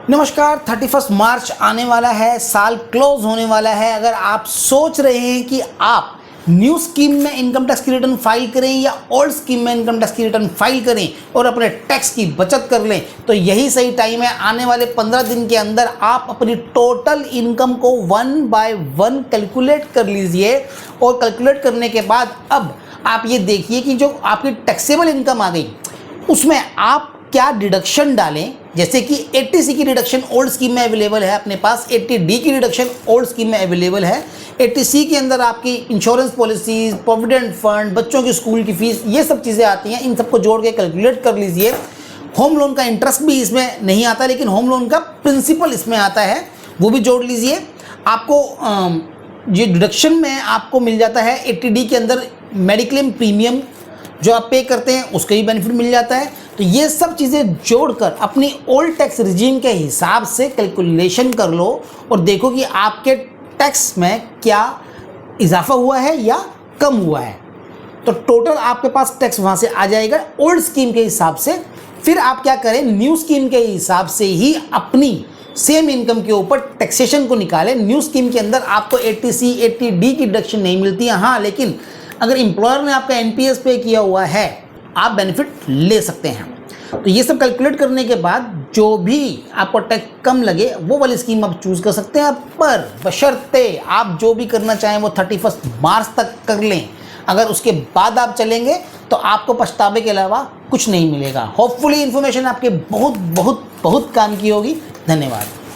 नमस्कार। 31 मार्च आने वाला है, साल क्लोज होने वाला है। अगर आप सोच रहे हैं कि आप न्यू स्कीम में इनकम टैक्स की रिटर्न फाइल करें या ओल्ड स्कीम में इनकम टैक्स की रिटर्न फाइल करें और अपने टैक्स की बचत कर लें, तो यही सही टाइम है। आने वाले 15 दिन के अंदर आप अपनी टोटल इनकम को 1 बाय 1 कैलकुलेट कर लीजिए और कैलकुलेट करने के बाद अब आप ये देखिए कि जो आपकी टैक्सेबल इनकम आ गई उसमें आप क्या डिडक्शन डालें। जैसे कि 80C की डिडक्शन ओल्ड स्कीम में अवेलेबल है अपने पास, 80D की डिडक्शन ओल्ड स्कीम में अवेलेबल है। 80C के अंदर आपकी इंश्योरेंस पॉलिसीज, प्रोविडेंट फंड, बच्चों की स्कूल की फीस, ये सब चीज़ें आती हैं। इन सबको जोड़ के कैलकुलेट कर लीजिए। होम लोन का इंटरेस्ट भी इसमें नहीं आता, लेकिन होम लोन का प्रिंसिपल इसमें आता है, वो भी जोड़ लीजिए। आपको ये डिडक्शन में आपको मिल जाता है 80D के अंदर मेडिक्लेम प्रीमियम जो आप पे करते हैं उसका ही बेनिफिट मिल जाता है। तो ये सब चीज़ें जोड़कर अपनी ओल्ड टैक्स रिजीम के हिसाब से कैलकुलेशन कर लो और देखो कि आपके टैक्स में क्या इजाफा हुआ है या कम हुआ है। तो टोटल आपके पास टैक्स वहाँ से आ जाएगा ओल्ड स्कीम के हिसाब से। फिर आप क्या करें, न्यू स्कीम के हिसाब से ही अपनी सेम इनकम के ऊपर टैक्सेशन को निकालें। न्यू स्कीम के अंदर आपको 80C 80D की डिडक्शन नहीं मिलती है, हाँ, लेकिन अगर एम्प्लॉयर ने आपका NPS पे किया हुआ है आप बेनिफिट ले सकते हैं। तो ये सब कैलकुलेट करने के बाद जो भी आपको टैक्स कम लगे वो वाली स्कीम आप चूज़ कर सकते हैं, पर बशर्ते आप जो भी करना चाहें वो 31 मार्च तक कर लें। अगर उसके बाद आप चलेंगे तो आपको पछतावे के अलावा कुछ नहीं मिलेगा। होपफुली इन्फॉर्मेशन आपके बहुत बहुत बहुत काम की होगी। धन्यवाद।